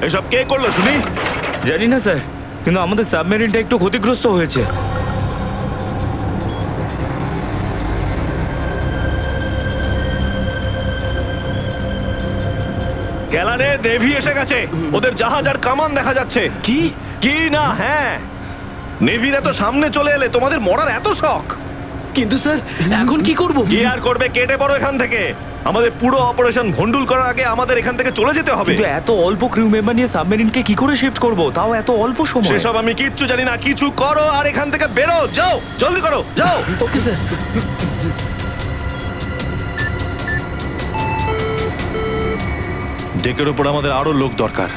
এসব কে করলো শুনি? জানি না স্যার, কিন্তু আমাদের সাবমেরিনটা একটু ক্ষতিগ্রস্ত হয়েছে। গ্যালারে নেভি এসে গেছে, ওদের জাহাজ আর কামান দেখা যাচ্ছে। কি? কি না? হ্যাঁ, নেভির এত সামনে চলে এলে তোমাদের মরার এত শখ। কিন্তু স্যার এখন কি করব? কি আর করবে, কেটে পড়ো এখান থেকে। আমাদের পুরো অপারেশন ভন্ডুল করার আগে আমাদের এখান থেকে চলে যেতে হবে। কিন্তু এত অল্প ক্রিউ মেম্বার নিয়ে সাবমেরিনকে কি করে শিফট করব, তাও এত অল্প সময়? সেসব আমি কিচ্ছু জানি না। কিছু করো আর এখান থেকে বেরো, যাও, জলদি করো, যাও। Okay sir. ডেকের উপর আমাদের আরো লোক দরকার।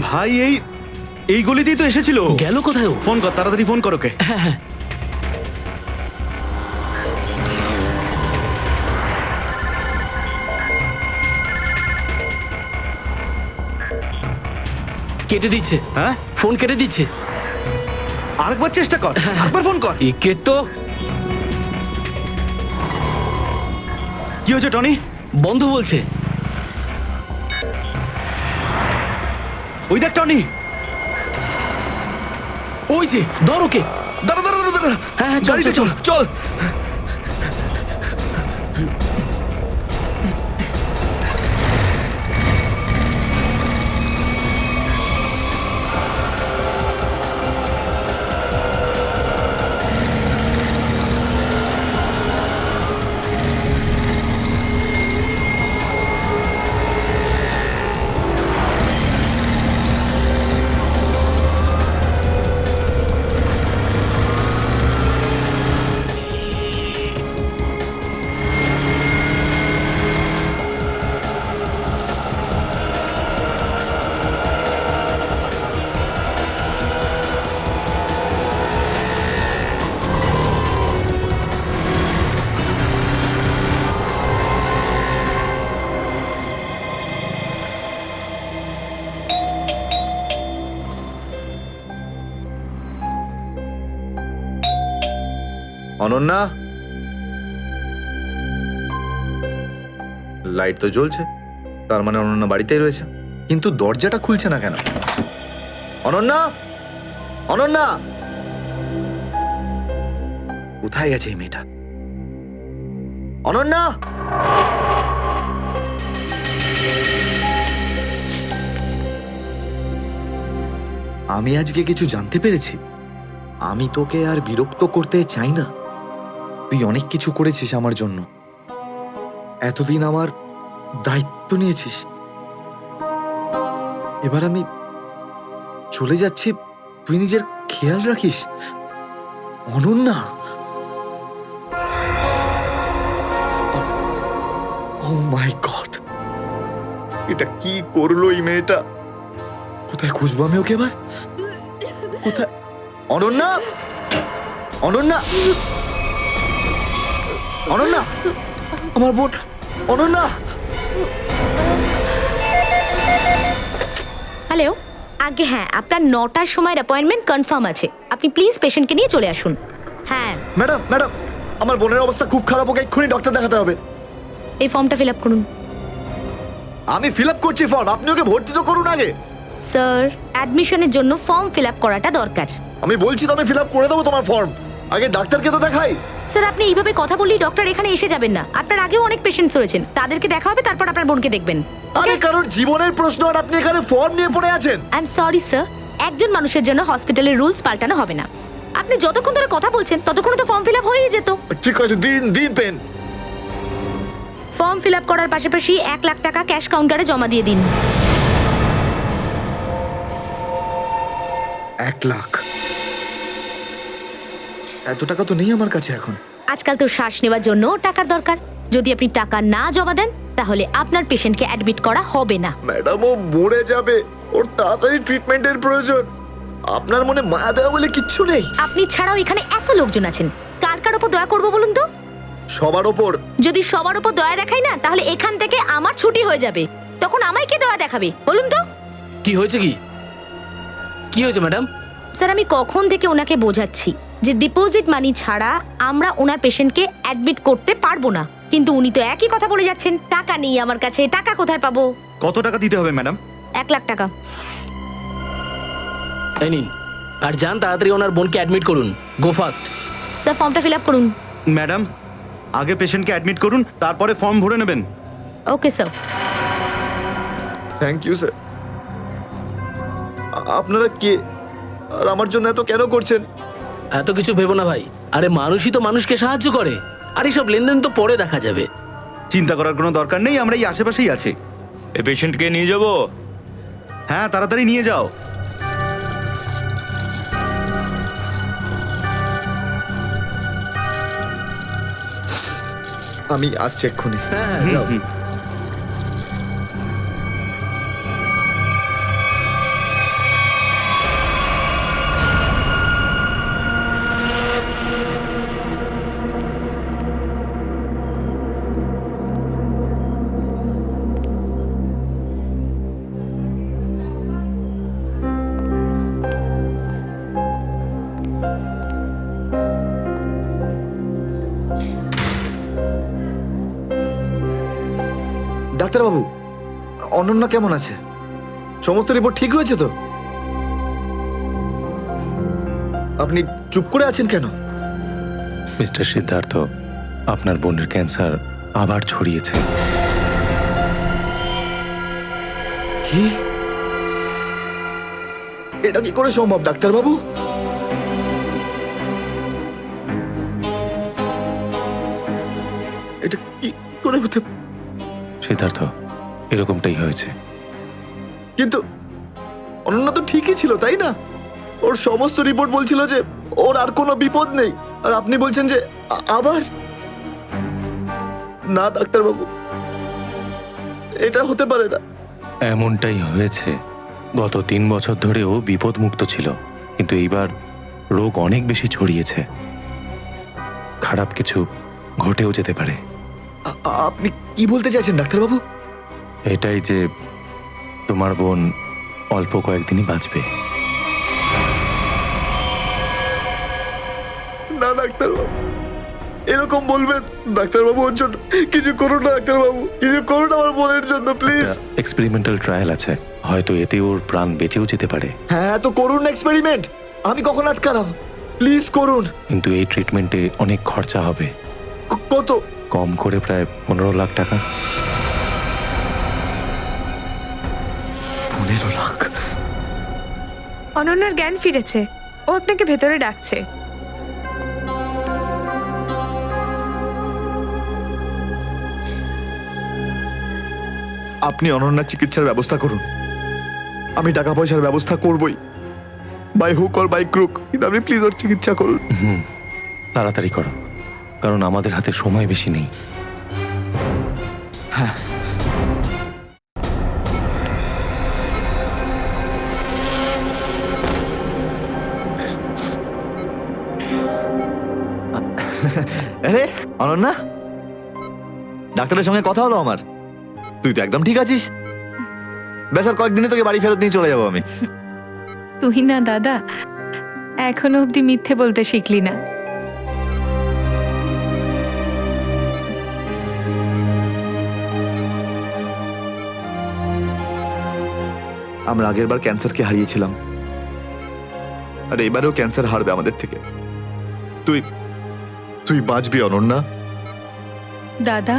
ভাই এই গলিতেই তো এসেছিল। গেল কোথায় ও? ফোন কর, তাড়াতাড়ি ফোন কর ওকে। কেটে দিচ্ছে। হ্যাঁ, ফোন কেটে দিচ্ছে। আরেকবার চেষ্টা কর, আরেকবার ফোন কর। একে তো কি হয়েছে টনি? বন্ধ বলছে। ওই দেখ টনি। ওই যে ধর ওকে। দাঁড়া দাঁড়া দাঁড়া দাঁড়া। হ্যাঁ, হ্যাঁ, চল, গাড়িতে চল, চল চল। অনন্যা, লাইট তো জ্বলছে, তার মানে অনন্যা বাড়িতেই রয়েছে, কিন্তু দরজাটা খুলছে না কেন? অনন্যা, অনন্যা, কোথায় গেছে এই মেয়েটা? অনন্যা, আমি আজকে কিছু জানতে পেরেছি। আমি তোকে আর বিরক্ত করতে চাই না। তুই অনেক কিছু করেছিস আমার জন্য, এতদিন আমার দায়িত্ব নিয়েছিস। এবার আমি চলে যাচ্ছি, তুই নিজের খেয়াল রাখিস। অনন্যা, ও মাই গড, এটা কি করলো এই মেয়েটা? কোথায় খুঁজবো আমি ওকে এবার? কোথায়? অনন্যা, অনন্যা, অনন্যা, আমার বোন অনন্যা। হ্যালো, আগে হ্যাঁ, আপনার 9টার সময় অ্যাপয়েন্টমেন্ট কনফার্ম আছে। আপনি প্লিজ পেশেন্টকে নিয়ে চলে আসুন। হ্যাঁ ম্যাডাম, ম্যাডাম, আমার বোনের অবস্থা খুব খারাপ, ওকে এক্ষুনি ডক্টর দেখাতে হবে। এই ফর্মটা ফিল আপ করুন। আমি ফিল আপ করছি ফর্ম, আপনি ওকে ভর্তি তো করুন আগে। স্যার, অ্যাডমিশনের জন্য ফর্ম ফিল আপ করাটা দরকার। আমি বলছি তো আমি ফিল আপ করে দেবো তোমার ফর্ম, আগে ডাক্তারকে তো দেখাই। স্যার, আপনি এইভাবে কথা বললেই ডক্টর এখানে এসে যাবেন না। আপনার আগেও অনেক পেশেন্টস রয়েছেন, তাদেরকে দেখা হবে, তারপর আপনার বোনকে দেখবেন। আরে কারোর জীবনের প্রশ্ন আর আপনি এখানে ফর্ম নিয়ে পড়ে আছেন। আই এম সরি স্যার, একজন মানুষের জন্য হসপিটালের রুলস পাল্টানো হবে না। আপনি যতক্ষণ ধরে কথা বলছেন ততক্ষণ তো ফর্ম ফিল আপ হয়েই যেত। ঠিক আছে, দিন দিন পেন। ফর্ম ফিল আপ করার পাশাপাশি 1,00,000 টাকা ক্যাশ কাউন্টারে জমা দিয়ে দিন। 1,00,000? এত টাকা তো নেই আমার কাছে এখন। আজকাল তো শ্বাস নেওয়ার জন্য টাকার দরকার। যদি আপনি টাকা না জমা দেন তাহলে আপনার পেশেন্টকে অ্যাডমিট করা হবে না। ম্যাডাম, ও মরে যাবে, ওর তাড়াতাড়ি ট্রিটমেন্টের প্রয়োজন। আপনার মনে মায়া দেওয়া বলে কিচ্ছু নেই? আপনি ছাড়াও এখানে এত লোকজন আছেন, কার কার উপর দয়া করবো বলুন তো? সবার ওপর। যদি সবার উপর দয়া দেখাই না তাহলে এখান থেকে আমার ছুটি হয়ে যাবে। তখন আমায় কে দয়া দেখাবে বলুন তো? কি হয়েছে? কি হয়েছে ম্যাডাম? স্যার, আমি কখন থেকে ওনাকে বোঝাচ্ছি যে ডিপোজিট মানি ছাড়া আমরা ওনার পেশেন্টকে অ্যাডমিট করতে পারবো না, কিন্তু উনি তো একই কথা বলে যাচ্ছেন, টাকা নেই আমার কাছে, টাকা কোথায় পাবো? কত টাকা দিতে হবে ম্যাডাম? 1,00,000 টাকা। এই নিন, আর যান তাড়াতাড়ি ওনার বোনকে অ্যাডমিট করুন। Go fast. স্যার, ফর্মটা ফিল আপ করুন। ম্যাডাম, আগে পেশেন্টকে অ্যাডমিট করুন, তারপরে ফর্ম ভরে নেবেন। Okay sir. Thank you sir. আপনারা কে আর আমার জন্য এত কেন করছেন? এত কিছু ভেবো না ভাই, আরে মানুষই তো মানুষকে সাহায্য করে, আর এইসব লেনদেন তো পরে দেখা যাবে। চিন্তা করার কোনো দরকার নেই, আমরা এই আশেপাশেই আছি। এই পেশেন্টকে নিয়ে যাবো? হ্যাঁ, তাড়াতাড়ি নিয়ে যাও। আমি আসছি এক্ষুনি। হ্যাঁ, যাও। ডাক্তারবাবু, অনন্যা কেমন আছে? সমস্ত রিপোর্ট ঠিক রয়েছে তো? আপনি চুপ করে আছেন কেন? মিস্টার সিদ্ধার্থ, আপনার বোনের ক্যান্সার আবার ছড়িয়েছে। কি? এটা কি করে সম্ভব ডাক্তারবাবু? এটা কি করে হতে? সিদ্ধার্থ, এরকমটাই হয়েছে। কিন্তু অনন্যা তো ঠিকই ছিল, তাই না? ওর সমস্ত রিপোর্ট বলছিল যে ওর আর কোনো বিপদ নেই, আর আপনি বলছেন যে আবার? না ডাক্তারবাবু, এটা হতে পারে না। এমনটাই হয়েছে। গত 3 বছর ধরেও বিপদমুক্ত ছিল, কিন্তু এইবার রোগ অনেক বেশি ছড়িয়েছে। খারাপ কিছু ঘটেও যেতে পারে। আপনি কি বলতে চাইছেন ডাক্তারবাবু? এটাই যে তোমার বোন অল্প কয়েকদিনই বাঁচবে। না ডাক্তারবাবু, এরকম বলবেন? ডাক্তারবাবু, ওর জন্য কিছু করুন না ডাক্তারবাবু, কিছু করুন আমার বোনের জন্য প্লিজ। এক্সপেরিমেন্টাল ট্রায়াল আছে, হয়তো এতে ওর প্রাণ বেঁচেও যেতে পারে। হ্যাঁ, তো করুন না এক্সপেরিমেন্ট। আমি কখন আটকালাম? প্লিজ করুন। কিন্তু এই ট্রিটমেন্টে অনেক খরচা হবে। কত? কম করে প্রায় 15 লাখ টাকা। 15 লাখ? অনন্যার জ্ঞান ফিরেছে, ও আপনাকে ভেতরে ডাকছে। আপনি অনন্যার চিকিৎসার ব্যবস্থা করুন, আমি টাকা পয়সার ব্যবস্থা করবই, by hook or by crook, কিন্তু আপনি প্লিজ ওর চিকিৎসা করুন। তাড়াতাড়ি করো, কারণ আমাদের হাতে সময় বেশি নেই। হ্যাঁ। আরে অনন্যা, ডাক্তারের সঙ্গে কথা হলো আমার, তুই তো একদম ঠিক আছিস। বেশ, আর কয়েকদিনে তোকে বাড়ি ফেরত নিয়ে চলে যাবো আমি। তুই না দাদা, এখনো অব্দি মিথ্যে বলতে শিখলি না। আমরা আগের বার ক্যান্সারকে হারিয়েছিলাম, আর এবারেও ক্যান্সার হারবে আমাদের থেকে। তুই তুই বাঁচবি অনন্যা। দাদা,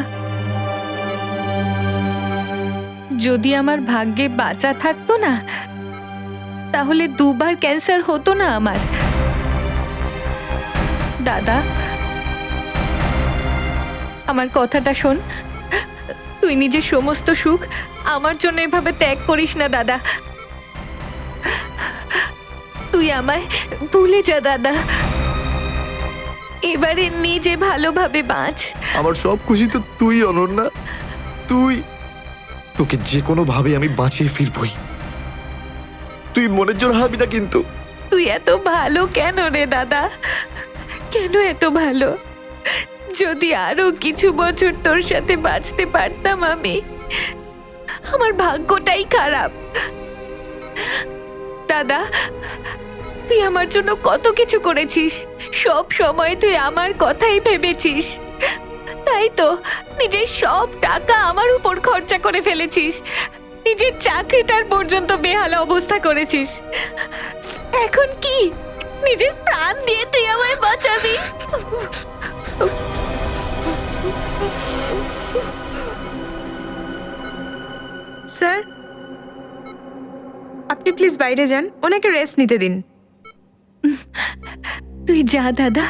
যদি আমার ভাগ্যে বাঁচা থাকতো না, তাহলে 2 বার ক্যান্সার হতো না আমার। দাদা, আমার কথাটা শোন, তুই নিজের সমস্ত সুখ আমার জন্য এভাবে ত্যাগ করিস না দাদা। তুই আমায় ভুলে যা দাদা। এবারে নিজে ভালোভাবে বাঁচ। আমার সব খুশি তো তুই, অনন্যা। তুই, তোকে যে কোনো ভাবে আমি বাঁচিয়ে ফিরবই। তুই মনের জোর হারাবি না কিন্তু। তুই এত ভালো কেন রে দাদা? কেন এত ভালো? যদি আরো কিছু বছর তোর সাথে বাঁচতে পারতাম আমি। আমার ভাগ্যটাই খারাপ দাদা। তুই আমার জন্য কত কিছু করেছিস, সব সময় তুই আমার কথাই ভেবেছিস। তাই তো নিজের সব টাকা আমার উপর খরচা করে ফেলেছিস, নিজের চাকরিটার পর্যন্ত বেহালা অবস্থা করেছিস। এখন কি নিজের প্রাণ দিয়ে তুই আমায় বাঁচাবি? স্যার, আপনি প্লিজ বাইরে যান, ওনাকে রেস্ট নিতে দিন। তুই যা দাদা।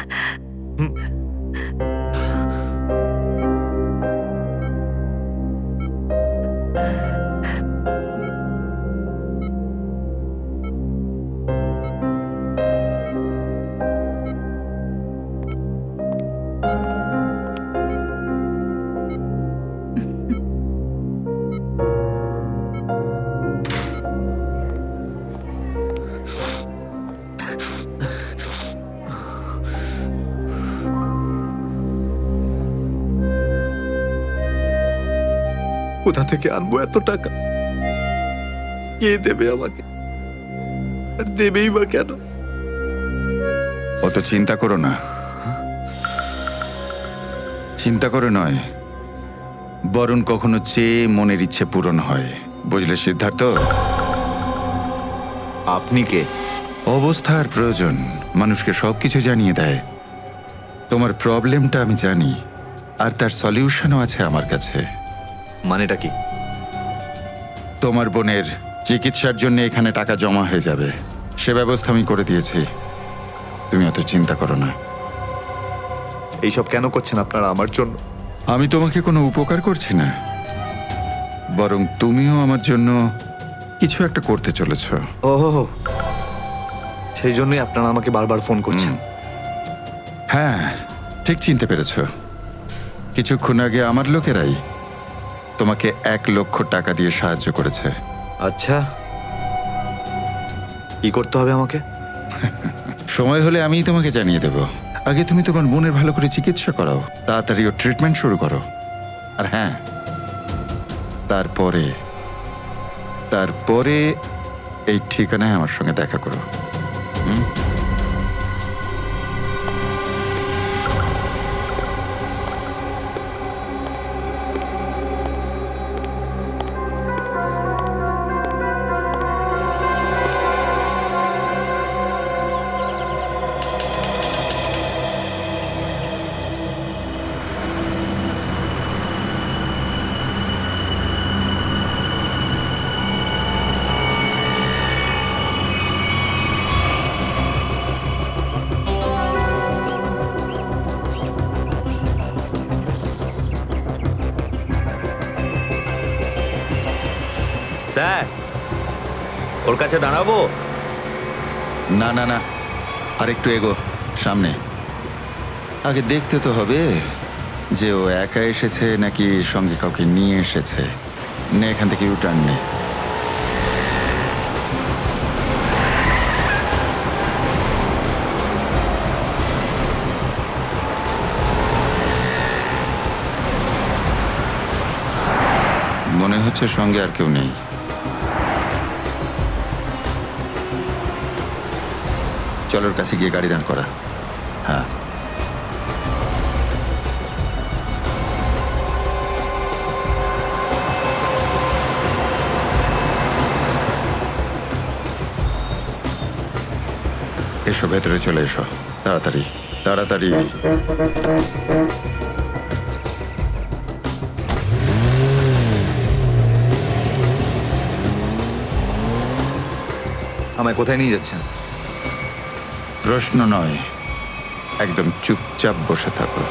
কোথা থেকে আনবো এত টাকা? কে দেবে আমাকে? আর দেবেই বা কেন? অত চিন্তা করো না। চিন্তা করে নয়, বরং কখনো চেয়ে মনের ইচ্ছে পূরণ হয়। বুঝলে সিদ্ধার্থ? আপনি কে? অবস্থার প্রয়োজন মানুষকে সবকিছু জানিয়ে দেয়। তোমার প্রবলেমটা আমি জানি, আর তার সলিউশনও আছে আমার কাছে। মানেটা কি? তোমার বোনের চিকিৎসার জন্য এখানে টাকা জমা হয়ে যাবে, সে ব্যবস্থা আমি করে দিয়েছি। তুমি অত চিন্তা করো না। এইসব কেন করছেন আপনারা আমার জন্য? আমি তোমাকে কোনো উপকার করছি না, বরং তুমিও আমার জন্য কিছু একটা করতে চলেছ। ওহো, সেই জন্যই আপনারা আমাকে বারবার ফোন করছেন। হ্যাঁ, ঠিক চিনতে পেরেছ। কিছুক্ষণ আগে আমার লোকেরাই তোমাকে 1 লক্ষ টাকা দিয়ে সাহায্য করেছে। আচ্ছা, কি করতে হবে আমাকে? সময় হলে আমিই তোমাকে জানিয়ে দেব। আগে তুমি তোমার বোনের ভালো করে চিকিৎসা করাও, তাড়াতাড়ি ওর ট্রিটমেন্ট শুরু করো। আর হ্যাঁ, তারপরে এই ঠিকানায় আমার সঙ্গে দেখা করো। স্যার, ওর কাছে দাঁড়াবো? না না না, আর একটু এগো সামনে। আগে দেখতে তো হবে যে ও একা এসেছে নাকি সঙ্গে কাউকে নিয়ে এসেছে। নে, এখান থেকে ইউটার্ন নে। মনে হচ্ছে সঙ্গে আর কেউ নেই। চলোর কাছে গিয়ে গাড়ি দাঁড় করা। হ্যাঁ, এসো, ভেতরে চলে এসো, তাড়াতাড়ি তাড়াতাড়ি। আমায় কোথায় নিয়ে যাচ্ছেন? প্রশ্ন নয়, একদম চুপচাপ বসে থাকো।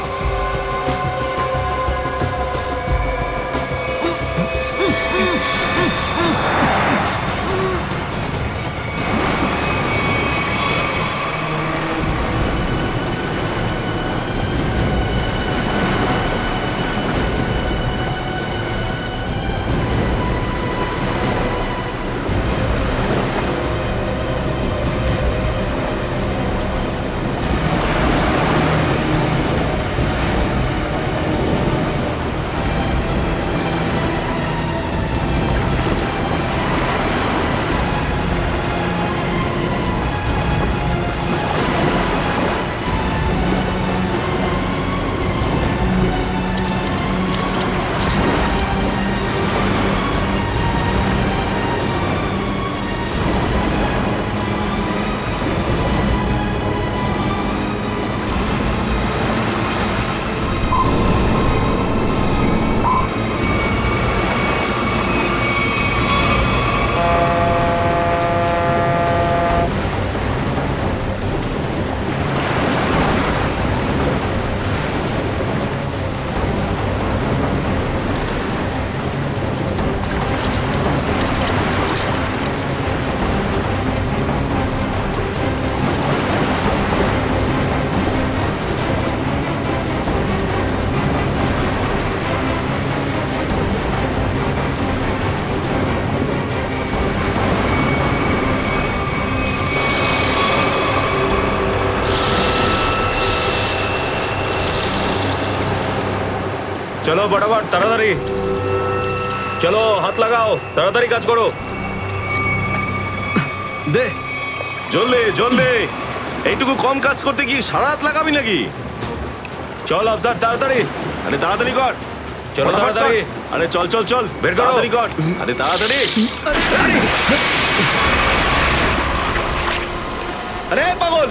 চলো বরাবর তাড়াতাড়ি চলো, হাত লাগাও, তাড়াতাড়ি কাজ করো। দে জলদি জলদি, এইটুকু কম কাজ করতে কি সারা রাত লাগাবি নাকি? চল আফসার তাড়াতাড়ি, আরে তাড়াতাড়ি কর। চলো ফটাফট তাড়াতাড়ি। কর। আরে চল চল চল, বের করো। তাড়াতাড়ি কর। আরে তাড়াতাড়ি। আরে পাগল,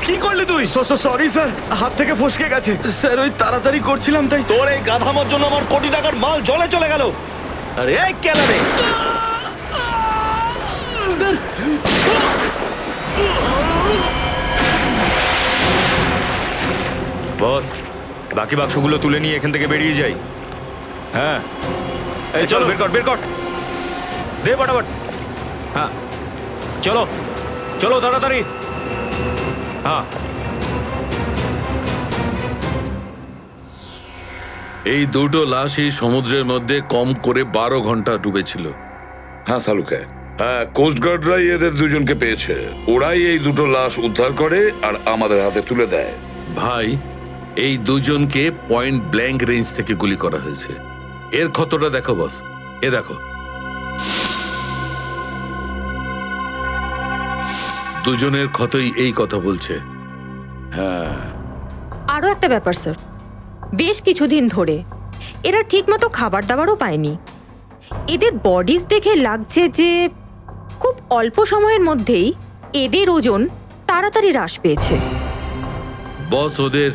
কি করলি তুই? সরি স্যার, হাত থেকে ফসকে গেছে স্যার, ওই তাড়াতাড়ি করছিলাম তাই। তোর এই গাধামার জন্য আমার কোটি টাকার মাল জলে চলে গেল। আরে এই কেলারে, স্যার বস, বাকি বাক্সগুলো তুলে নিয়ে এখান থেকে বেরিয়ে যাই। হ্যাঁ এই চলো, বের কর বের কর, দে ফটাফট। হ্যাঁ চলো চলো তাড়াতাড়ি। হ্যাঁ এই দুটো লাশই সমুদ্রের মধ্যে কম করে 12 ঘন্টা ডুবেছিল। হ্যাঁ সালুকে, হ্যাঁ কোস্টগার্ডরাই এদের দুজনকে পেয়েছে। ওরাই এই দুটো লাশ উদ্ধার করে আর আমাদের হাতে তুলে দেয়। ভাই, এই দুজনকে পয়েন্ট ব্ল্যাঙ্ক রেঞ্জ থেকে গুলি করা হয়েছে। এর ক্ষতটা দেখো বস, এ দেখো। দুজনের ক্ষতই এই কথা বলছে। আরও একটা ব্যাপার স্যার, বেশ কিছুদিন ধরে এরা ঠিকমতো খাবার দাবারও পায়নি। এদের বডিজ দেখে লাগছে যে খুব অল্প সময়ের মধ্যেই এদের ওজন তাড়াতাড়ি হ্রাস পেয়েছে। বস, ওদের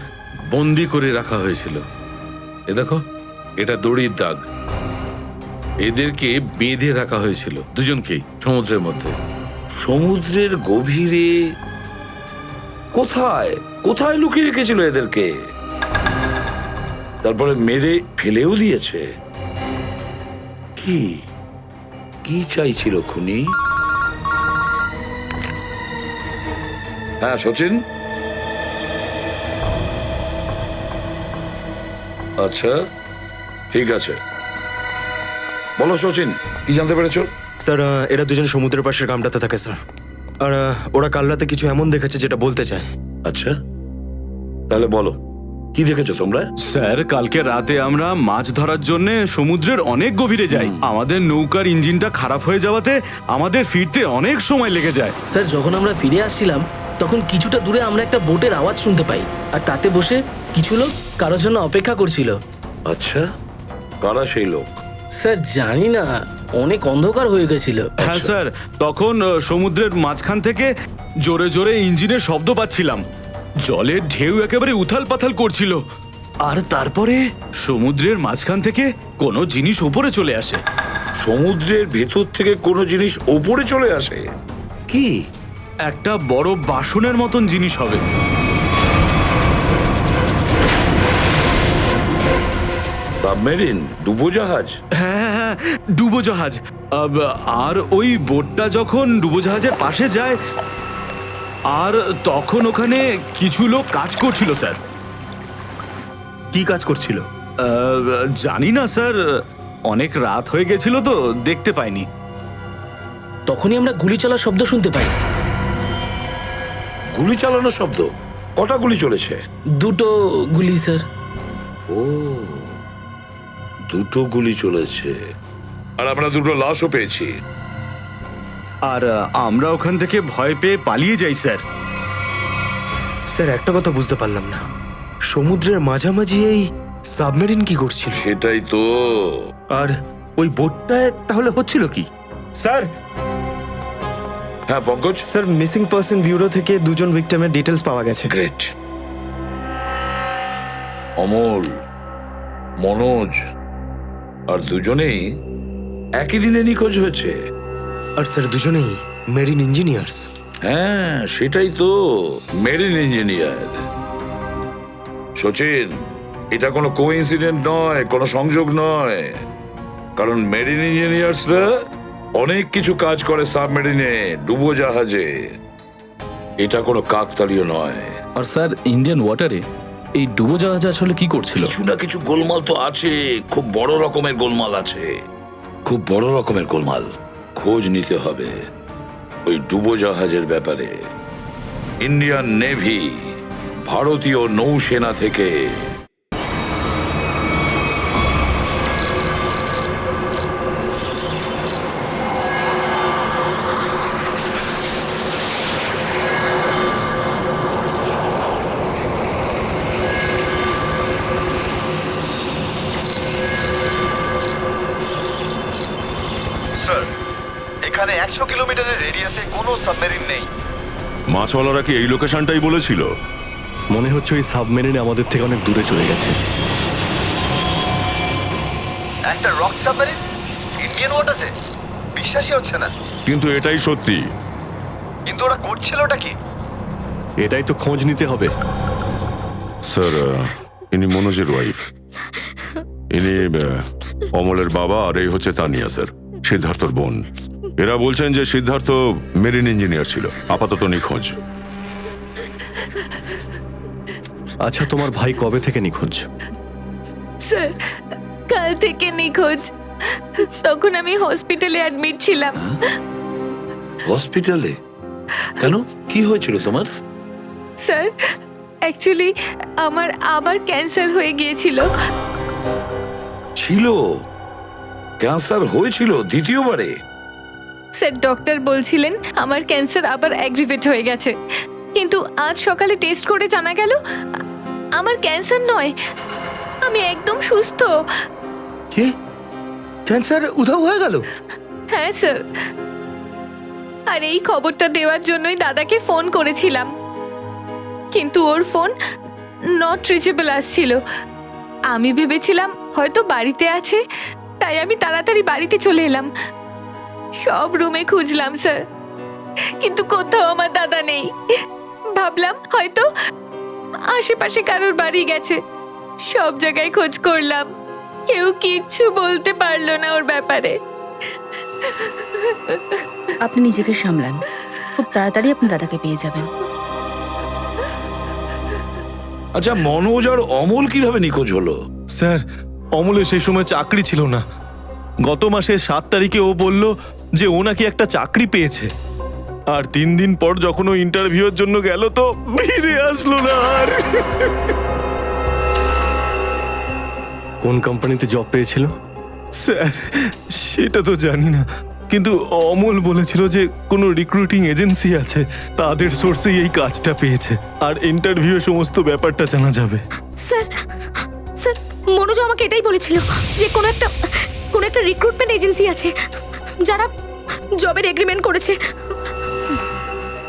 বন্দি করে রাখা হয়েছিল। এ দেখো, এটা দড়ির দাগ। এদেরকে বেঁধে রাখা হয়েছিল দুজনকেই সমুদ্রের মধ্যে। সমুদ্রের গভীরে কোথায় কোথায় লুকিয়ে রেখেছিল এদেরকে? তারপরে মেরে ফেলেও দিয়েছে। কি কি চাইছিল খুনি? হ্যাঁ সচিন, আচ্ছা ঠিক আছে, বলো সচিন, কি জানতে পেরেছো? স্যার, এরা দুজন সমুদ্রের পাশের গ্রামটাতে থাকে স্যার, আর ওরা কাল রাতে কিছু এমন দেখেছে যেটা বলতে চায়। আচ্ছা, তাহলে বলো কি দেখেছো তোমরা? স্যার, কালকে রাতে আমরা মাছ ধরার জন্য সমুদ্রের অনেক গভীরে যাই। আমাদের নৌকার ইঞ্জিনটা খারাপ হয়ে যাওয়াতে আমাদের ফিরতে অনেক সময় লেগে যায়। স্যার, যখন আমরা ফিরে আসছিলাম তখন কিছুটা দূরে আমরা একটা বোটের আওয়াজ শুনতে পাই, আর তাতে বসে কিছু লোক কারোর জন্য অপেক্ষা করছিল। আচ্ছা, কারা সেই লোক? স্যার জানি না, অনেক অন্ধকার হয়ে গেছিল। হ্যাঁ স্যার, তখন সমুদ্রের মাঝখান থেকে জোরে জোরে ইঞ্জিনের শব্দ পাচ্ছিলাম। জলের ঢেউ একেবারে উথাল পাথাল করছিল, আর তারপরে সমুদ্রের মাঝখান থেকে কোনো জিনিস ওপরে চলে আসে। সমুদ্রের ভেতর থেকে কোনো জিনিস ওপরে চলে আসে? কি? একটা বড় বাসনের মতন জিনিস হবে। সাবমেরিন, ডুবোজাহাজ? হ্যাঁ হ্যাঁ, ডুবোজাহাজ। আর ওই বোটটা যখন ডুবোজাহাজের পাশে যায়, আর তখন ওখানে কিছু লোক কাজ করছিল স্যার। কি কাজ করছিল? জানি না স্যার, অনেক রাত হয়ে গেছিল তো দেখতে পাইনি। তখনই আমরা গুলি চলার শব্দ শুনতে পাই। গুলি চালানোর শব্দ? কটা গুলি চলেছে? দুটো গুলি স্যার। ও, দুটো গুলি চলেছে। আর আমরা দুটো লাশও পেয়েছি। আর আমরা ওখান থেকে ভয় পেয়ে পালিয়ে যাই স্যার। স্যার, একটা কথা বুঝতে পারলাম না, সমুদ্রের মাঝামাঝি এই সাবমেরিন কি করছিল? সেটাই তো। আর ওই বোটটায় তাহলে হচ্ছিল কি? স্যার, হ্যাঁ Pankaj? Sir, missing person bureau থেকে দুজন ভিক্টিমের ডিটেলস পাওয়া গেছে। গ্রেট। অমল, মনোজ আর দুজনেই একই দিনে নিখোঁজ হয়েছে। আর স্যার, দুজনেই মেরিন ইঞ্জিনিয়ার্স। হ্যাঁ সেটাই তো, মেরিন ইঞ্জিনিয়ার। সচিন, এটা কোনো কোইন্সিডেন্ট নয়, কোনো সংযোগ নয়, কারণ মেরিন ইঞ্জিনিয়ার্সরা অনেক কিছু কাজ করে সাবমেরিনে, ডুবোজাহাজে। এটা কোনো কাকতালীয় নয়। আর স্যার, ইন্ডিয়ান ওয়াটারে এই ডুবোজাহাজ আসলে কি করছিল? কিছু না কিছু গোলমাল তো আছে, খুব বড় রকমের গোলমাল আছে, খুব বড় রকমের গোলমাল। খোঁজ নিতে হবে ওই ডুবোজাহাজের ব্যাপারে। ইন্ডিয়ান নেভি, ভারতীয় নৌসেনা থেকে 100 কিলোমিটারের রেডিয়াসে কোনো সাবমেরিন নেই। মাছওয়ালারা কি এই লোকেশনটাই বলেছিল? মনে হচ্ছে ওই সাবমেরিন আমাদের থেকে অনেক দূরে চলে গেছে। একটা রক সাবমেরিন ইন্ডিয়ান ওয়াটারে, বিশ্বাসই হচ্ছে না। কিন্তু এটাই সত্যি। কিন্তু ওরা করছিলটা কি? এটাই তো খোঁজ নিতে হবে। স্যার, ইনি মনোজের ওয়াইফ। ইনি অমলের বাবা, আর এই হচ্ছে তানিয়া স্যার, সিদ্ধার্থর বোন। এরা বলছেন যে সিদ্ধার্থ মেরিন ইঞ্জিনিয়ার ছিল, আপাতত নিখোঁজ। আচ্ছা, তোমার ভাই কবে থেকে নিখোঁজ? স্যার, কাল থেকে নিখোঁজ। তখন আমি হসপিটালে অ্যাডমিট ছিলাম। হসপিটালে? কেন, কি হয়েছিল তোমার? স্যার, অ্যাকচুয়ালি আমার আবার ক্যান্সার হয়ে গিয়েছিল। ছিল? ক্যান্সার হয়েছিল দ্বিতীয়বারে? স্যার, ডক্টর বলছিলেন আমার ক্যান্সার আবার অ্যাগ্রিভেট হয়ে গেছে, কিন্তু আজ সকালে টেস্ট করে জানা গেল আমার ক্যান্সার নয়, আমি একদম সুস্থ। কি, ক্যান্সার উধাও হয়ে গেল? হ্যাঁ স্যার, আর এই খবরটা দেওয়ার জন্যই দাদাকে ফোন করেছিলাম, কিন্তু ওর ফোন নট রিচেবল আসছিল। আমি ভেবেছিলাম হয়তো বাড়িতে আছে, তাই আমি তাড়াতাড়ি বাড়িতে চলে এলাম। সব রুমে খুঁজলাম স্যার, কিন্তু কোথাও আমার দাদা নেই। ভাবলাম হয়তো আশেপাশে কারোর বাড়ি গেছে। সব জায়গায় খোঁজ করলাম, কেউ কিচ্ছু বলতে পারলো না ওর ব্যাপারে। আপনি নিজেকে সামলান, খুব তাড়াতাড়ি আপনি দাদাকে পেয়ে যাবেন। আচ্ছা, মনোজ আর অমল কিভাবে নিখোঁজ হলো? স্যার, অমলের সেই সময় চাকরি ছিল না। গত মাসের 7 তারিখে ও বলল যে ও নাকি একটা চাকরি পেয়েছে, আর 3 দিন পর যখন ও ইন্টারভিউর জন্য গেল তো ফিরে আসলো না আর। কোন কোম্পানিতে জব পেয়েছিল? স্যার, সেটা তো জানি না, কিন্তু অমল বলেছিল যে কোনো রিক্রুটিং এজেন্সি আছে, তাদের সোর্সেই এই কাজটা পেয়েছে, আর ইন্টারভিউ সমস্ত ব্যাপারটা জানা যাবে। স্যার, স্যার, মনোজ আমাকে এটাই বলেছিল যে কোনো একটা রিক্রুটমেন্ট এজেন্সি আছে যারা জবের এগ্রিমেন্ট করেছে।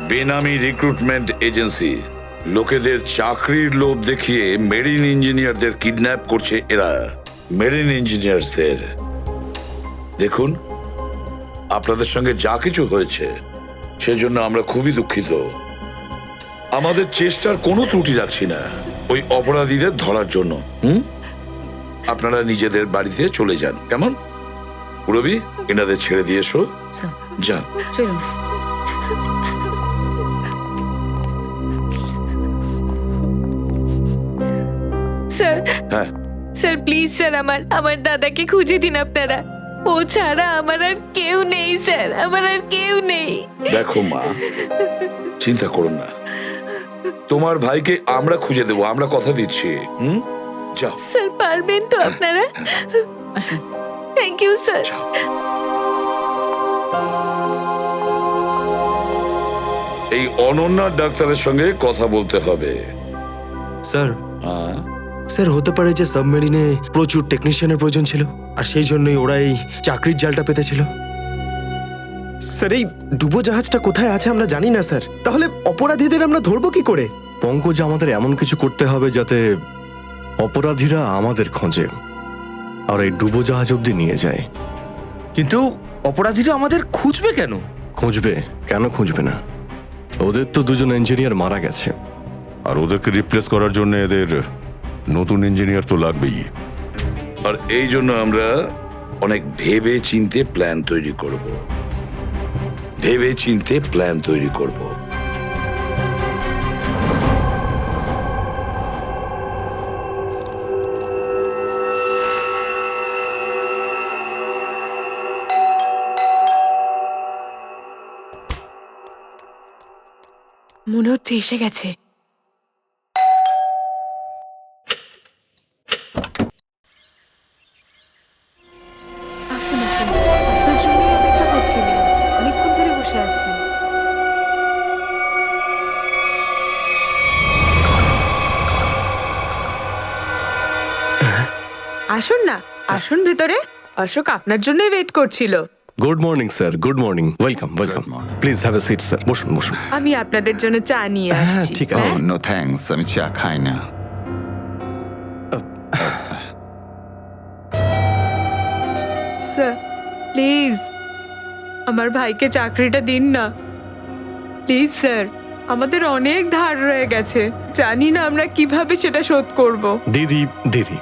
বেনামি রিক্রুটমেন্ট এজেন্সি, লোকেদের চাকরির লোভ দেখিয়ে মেরিন ইঞ্জিনিয়ারদের কিডন্যাপ করছে এরা। মেরিন ইঞ্জিনিয়ারদের দেখুন, আপনাদের সঙ্গে যা কিছু হয়েছে সেজন্য আমরা খুবই দুঃখিত। আমাদের চেষ্টার কোনো ত্রুটি রাখছি না ওই অপরাধীদের ধরার জন্য। আপনারা নিজেদের বাড়িতে চলে যান, কেমন? রবি, এনাদের ছেড়ে দিয়ে এসো। যান। চলুন। স্যার, হ্যাঁ, স্যার প্লিজ স্যার, আমার দাদাকে খুঁজে দিন আপনারা। ও ছাড়া আমার আর কেউ নেই স্যার, আমার আর কেউ নেই। দেখো মা, চিন্তা করো না, তোমার ভাইকে আমরা খুঁজে দেবো, আমরা কথা দিচ্ছি। যাও স্যার, পারবেন তো আপনারা? আসুন। Thank you sir. এই অনন্যা ডাক্তারের সঙ্গে কথা বলতে হবে। স্যার, স্যার হতে পারে যে সাবমেরিনে প্রচুর টেকনিশিয়ানের প্রয়োজন ছিল, আর সেই জন্যই ওরা এই চাকরির জালটা পেতেছিল। স্যার, এই ডুবো জাহাজটা কোথায় আছে আমরা জানি না স্যার, তাহলে অপরাধীদের আমরা ধরবো কি করে? পঙ্কজ, আমাদের এমন কিছু করতে হবে যাতে অপরাধীরা আমাদের খোঁজে আর এই ডুবোজাহাজ অব্দি নিয়ে যায়। কিন্তু অপরাধীরা আমাদের খুঁজবে কেন? খুঁজবে কেন? খুঁজবে না? ওদের তো 2জন ইঞ্জিনিয়ার মারা গেছে, আর ওদেরকে রিপ্লেস করার জন্য এদের নতুন ইঞ্জিনিয়ার তো লাগবেই। আর এই জন্য আমরা অনেক ভেবে চিন্তে প্ল্যান তৈরি করব। ভেবে চিন্তে প্ল্যান তৈরি করব। মনে হচ্ছে এসে গেছে। আসুন আসুন, আপনার জন্যই অপেক্ষা করছিলাম, অনেকক্ষণ ধরে বসে আছেন। আসুন না, আসুন ভেতরে। অশোক আপনার জন্যই ওয়েট করছিল। Good morning sir, good morning, welcome welcome. Please have a seat sir, বসুন বসুন। আমি আপনাদের জন্য চা নিয়ে হ্যাঁ আসছি। ঠিক আছে। নো থ্যাঙ্কস, আমি চা খাই না। স্যার প্লিজ আমার ভাইকে চাকরিটা দিন না, প্লিজ স্যার। আমাদের অনেক ধার রয়ে গেছে, জানি না আমরা কিভাবে সেটা শোধ করব। দিদি দিদি,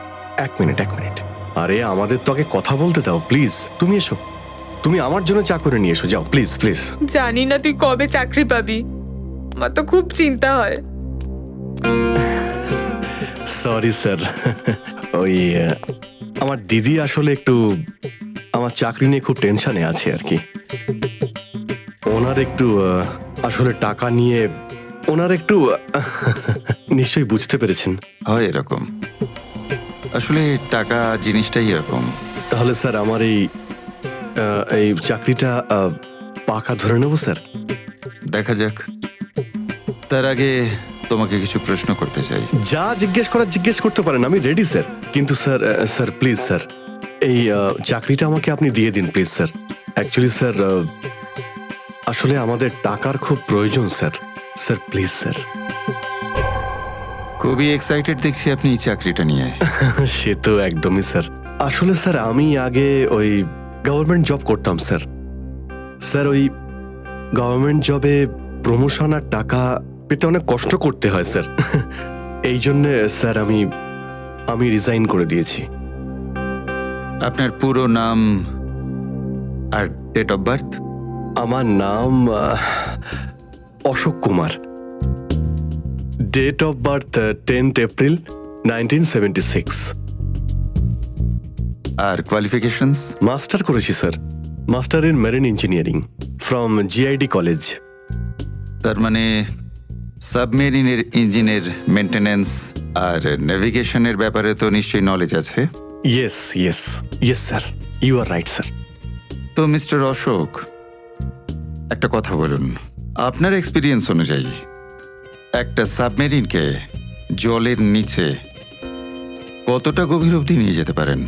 এক মিনিট এক মিনিট। আরে আমাদের তো আগে কথা বলতে দাও প্লিজ। তুমি এসো, তুমি আমার জন্য চা করে নিয়ে এসো, যাও প্লিজ প্লিজ। জানি না তুই কবে চাকরি পাবি, আমার তো খুব চিন্তা হয়। সরি স্যার, ওই আমার দিদি আসলে একটু আমার চাকরি নিয়ে খুব টেনশনে আছে আর কি। ওনার একটু আসলে টাকা নিয়ে ওনার একটু নিশ্চয়ই বুঝতে পেরেছেন। হয় এরকম, আসলে টাকা জিনিসটাই এরকম। তাহলে স্যার আমার এই চাকরিটা পাকা ধরে নেবো স্যার? দেখা যাক, তার আগে তোমাকে কিছু প্রশ্ন করতে চাই। যা জিজ্ঞেস করার জিজ্ঞেস করতে পারেন, আমি রেডি স্যার। কিন্তু স্যার স্যার প্লিজ স্যার, এই চাকরিটা আমাকে আপনি দিয়ে দিন প্লিজ স্যার। অ্যাকচুয়ালি স্যার আসলে আমাদের টাকার খুব প্রয়োজন স্যার। Sir please sir. খুবই এক্সাইটেড দেখছি আপনি এই চাকরিটা নিয়ে। সে তো একদমই স্যার। আসলে স্যার আমি আগে ওই গভর্নমেন্ট জব করতাম স্যার। স্যার ওই গভর্নমেন্ট জবে প্রমোশন আর টাকা পেতে অনেক কষ্ট করতে হয় স্যার। এই জন্যে স্যার আমি রিজাইন করে দিয়েছি। আপনার পুরো নাম আর ডেট অফ বার্থ? আমার নাম Ashok Kumar. Date of birth 10th April 1976। আর কোয়ালিফিকেশনস? মাস্টার করেছি sir, master in marine engineering from GID college. তার মানে সাবমেরিনের ইঞ্জিনের মেনটেন্যান্স আর নেভিগেশনের ব্যাপারে তো নিশ্চয়ই নলেজ আছে। Yes yes yes sir, you are right sir. তো মিস্টার অশোক, একটা কথা বলুন, আপনার এক্সপিরিয়েন্স অনুযায়ী একটা সাবমেরিনকে জলের নিচে কতটা গভীর অবধি নিয়ে যেতে পারেন?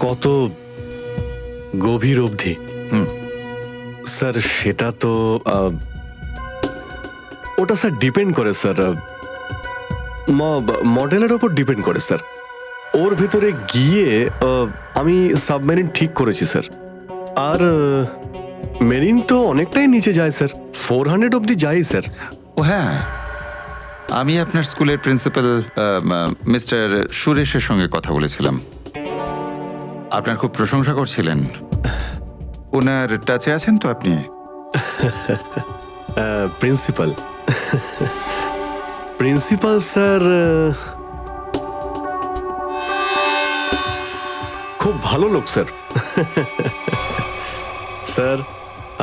কত গভীর অবধি? স্যার সেটা তো ওটা স্যার ডিপেন্ড করে স্যার, মডেলের ওপর ডিপেন্ড করে স্যার। ওর ভেতরে গিয়ে আমি সাবমেরিন ঠিক করেছি স্যার। আর মেরিন তো অনেকটাই নিচে যায় স্যার, 400 অবধি যাই স্যার। ও হ্যাঁ, আমি আপনার স্কুলের প্রিন্সিপাল মিস্টার সুরেশের সঙ্গে কথা বলেছিলাম, আপনার খুব প্রশংসা করছিলেন। ওনার টাচে আছেন তো আপনি? প্রিন্সিপাল প্রিন্সিপাল স্যার খুব ভালো লোক স্যার। স্যার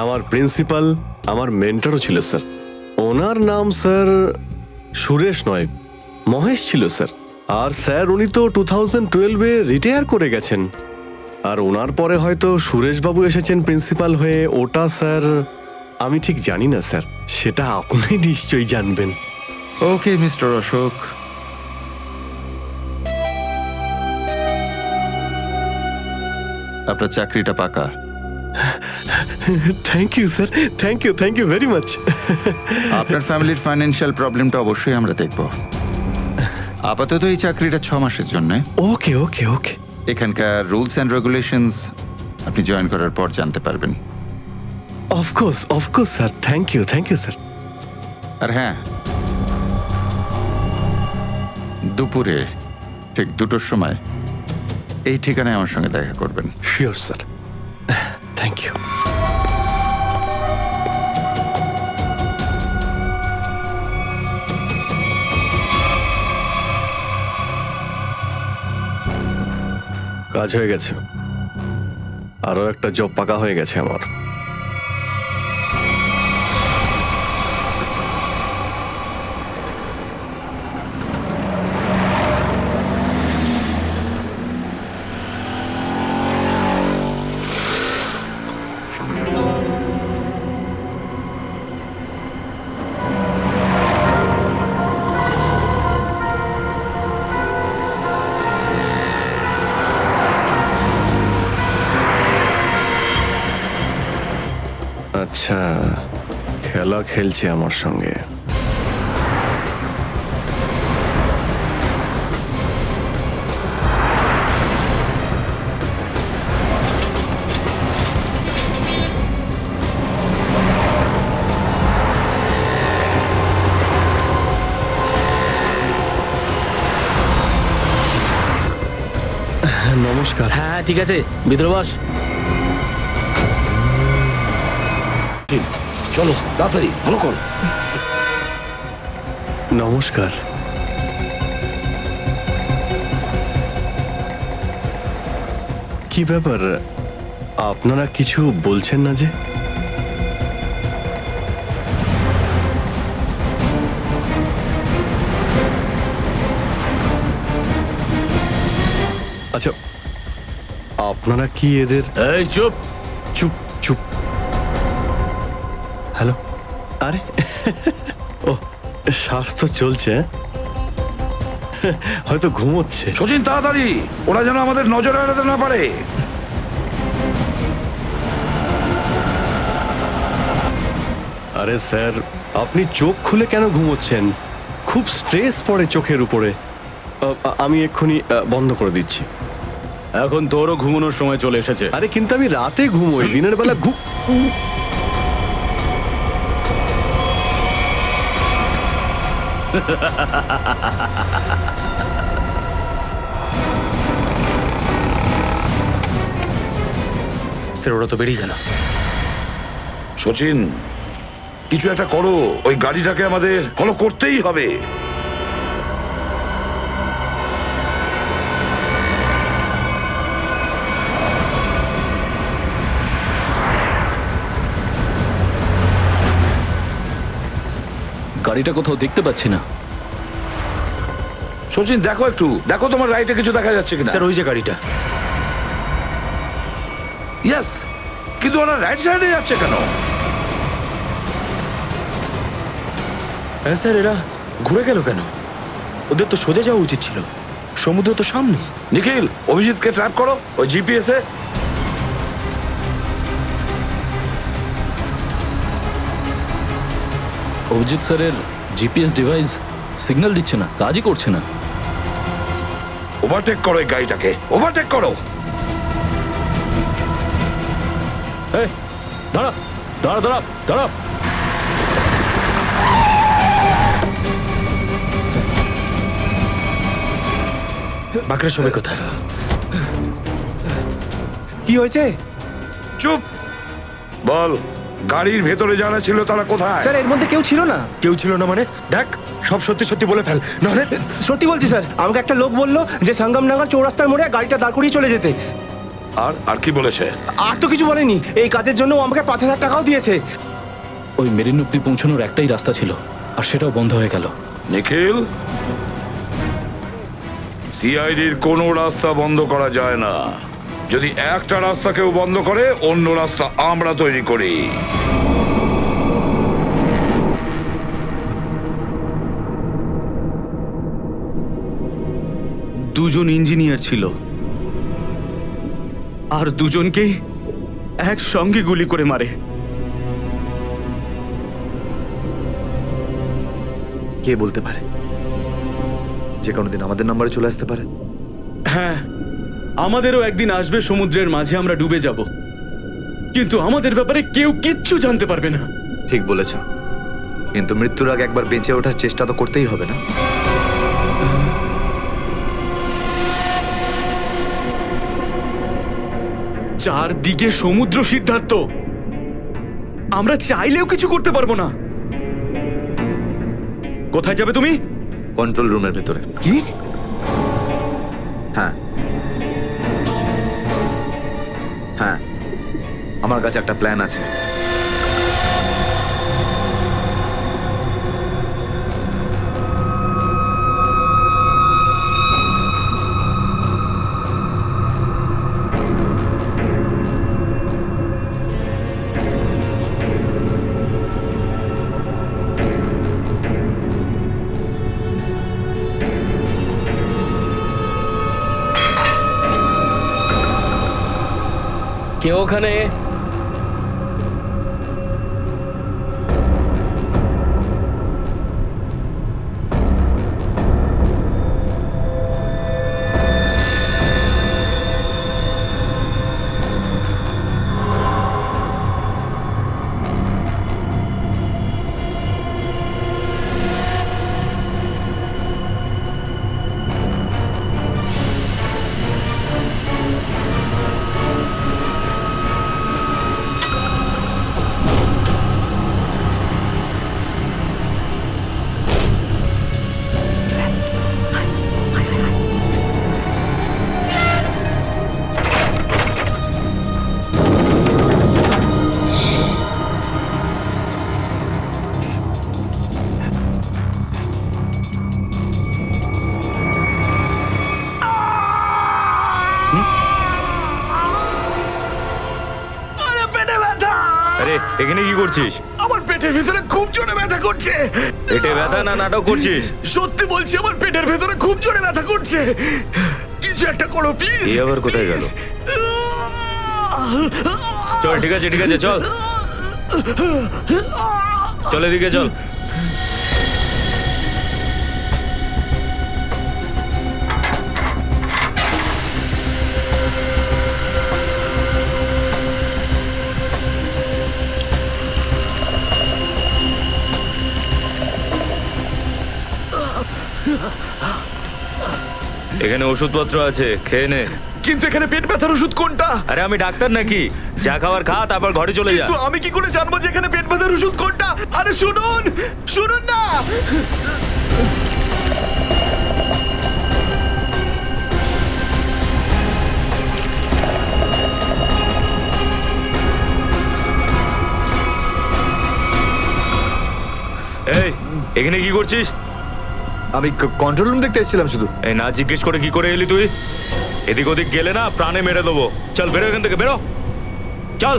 আমার প্রিন্সিপাল আমার মেন্টরও ছিল স্যার। ওনার নাম স্যার সুরেশ নয়, মহেশ ছিল স্যার। আর স্যার উনি তো 2012-এ রিটায়ার করে গেছেন। আর ওনার পরে হয়তো সুরেশবাবু এসেছেন প্রিন্সিপাল হয়ে, ওটা স্যার আমি ঠিক জানি না স্যার, সেটা আপনি নিশ্চয়ই জানবেন। ওকে মিস্টার অশোক, আপনার চাকরিটা পাকা। Thank you sir, thank you very much. আপনার ফ্যামিলির ফাইন্যান্সিয়াল প্রবলেমটা অবশ্যই আমরা দেখব। আপাতত এই চাকরিটা 6 মাসের জন্য। ওকে ওকে ওকে। এখানকার রুলস অ্যান্ড রেগুলেশনস আপনি জয়েন করার পর জানতে পারবেন। Of course sir, thank you sir. আর হ্যাঁ, দুপুরে ঠিক 2টোর সময় এই ঠিকানায় আমার সঙ্গে দেখা করবেন। Sure sir, thank you. কাজ হয়ে গেছে, আরো একটা জব পাকা হয়ে গেছে আমার। খেলা খেলছে আমার সঙ্গে। নমস্কার। হ্যাঁ ঠিক আছে, ভিতরে বস। চলো তাড়াতাড়ি ফলো করো। নমস্কার। কি ব্যাপার, আপনারা কিছু বলছেন না যে? আচ্ছা, আপনারা কি এদের... এই চুপ। চুপ চুপ। হ্যালো। আরে ও, স্বাস্থ্য চলছে, হয়তো ঘুমোচ্ছে। সচিন তাড়াতাড়ি, ওরা যেন আমাদের নজর এড়াতে না পারে। আরে স্যার, আপনি চোখ খুলে কেন ঘুমোচ্ছেন? খুব স্ট্রেস পড়ে চোখের উপরে। আমি এক্ষুনি বন্ধ করে দিচ্ছি। এখন তোরও ঘুমানোর সময় চলে এসেছে। আরে কিন্তু আমি রাতে ঘুমোই, দিনের বেলা স্যার ওরা তো বেরিয়ে গেল। সচিন, কিছু একটা করো, ওই গাড়িটাকে আমাদের ফলো করতেই হবে। গাড়িটা কোথাও দেখতে পাচ্ছি না। সচিন দেখো একটু, দেখো তোমার রাইটে কিছু দেখা যাচ্ছে কিনা। স্যার ওই যে গাড়িটা। ইয়েস, কিন্তু ওরা রাইট সাইডে যাচ্ছে কেন? হ্যাঁ স্যার, এরা ঘুরে গেল কেন? ওদের তো সোজা যাওয়া উচিত ছিল, সমুদ্র তো সামনে। নিখিল, অভিজিৎকে ট্র্যাপ করো ওই জিপিএস এ। অভিজিৎ স্যারের জিপিএস ডিভাইস সিগন্যাল দিচ্ছে না, কাজই করছে না। ওভারটেক করো এই গাড়িটাকে, ওভারটেক করো। এই দাঁড়া দাঁড়া দাঁড়া দাঁড়া। বাকিরা সবাই কোথায়? কি হয়েছে? চুপ, বল গাড়ির ভেতরে যারা ছিল তারা কোথায়? স্যার এর মধ্যে কেউ ছিল না। কেউ ছিল না মানে? দেখ, সব সত্যি সত্যি বলে ফেল, নাহলে। সত্যি বলছি স্যার, আমাকে একটা লোক বললো যে সঙ্গমনগর চৌরাস্তার মোড়ে গাড়িটা দাঁড় করিয়ে চলে যেতে। আর কি বলেছে? আর তো কিছু বলেনি। এই কাজের জন্য ও আমাকে 5,000 টাকাও দিয়েছে। ওই মেরিন অব্দি পৌঁছানোর একটাই রাস্তা ছিল, আর সেটাও বন্ধ হয়ে গেল। নিখিল, সিআইডির কোনো রাস্তা বন্ধ করা যায় না। যদি একটা রাস্তা কেউ বন্ধ করে, অন্য রাস্তা আমরা তৈরি করি। দুজন ইঞ্জিনিয়ার ছিল, আর দুজনকেই একসঙ্গে গুলি করে মারে। কে বলতে পারে যে কোনোদিন আমাদের নাম্বারে চলে আসতে পারে? হ্যাঁ, আমাদেরও একদিন আসবে সমুদ্রের মাঝে আমরা ডুবে যাব, কিন্তু আমাদের ব্যাপারে কেউ কিচ্ছু জানতে পারবে না। ঠিক বলেছ, কিন্তু মৃত্যুর আগে একবার বেঁচে ওঠার চেষ্টা তো করতেই হবে না? চারদিকে সমুদ্র, সিদ্ধার্থ, আমরা চাইলেও কিছু করতে পারবো না। কোথায় যাবে তুমি? কন্ট্রোল রুমের ভেতরে। কি? হ্যাঁ হ্যাঁ, আমার কাছে একটা প্ল্যান আছে। কে ওখানে? করছিস? আমার পেটের ভেতরে খুব জোরে ব্যথা করছে। পেটে ব্যথা না নাটক করছিস? সত্যি বলছি, আমার পেটের ভেতরে খুব জোরে ব্যথা করছে। কিছু একটা করো প্লিজ। এই আবার কোথায় গেল? চল, ঠিক আছে ঠিক আছে, চল চল এদিকে চল। এখানে ওষুধপত্র আছে, খেয়ে নে। কিন্তু এখানে পেট ব্যথার ওষুধ কোনটা? আরে আমি ডাক্তার নাকি? যা খাবার খা, তারপর ঘরে চলে যা। কিন্তু আমি কি করে জানবো যে এখানে পেট ব্যথার ওষুধ কোনটা? আরে শুনুন, শুনুন না। এই, এখানে কি করছিস? আমি কন্ট্রোল রুম দেখতে এসেছিলাম শুধু। এই না জিজ্ঞেস করে কি করে এলি তুই? এদিক ওদিক গেলে না প্রাণে মেরে দেবো। চল বেরো এখান থেকে, বেরো চল।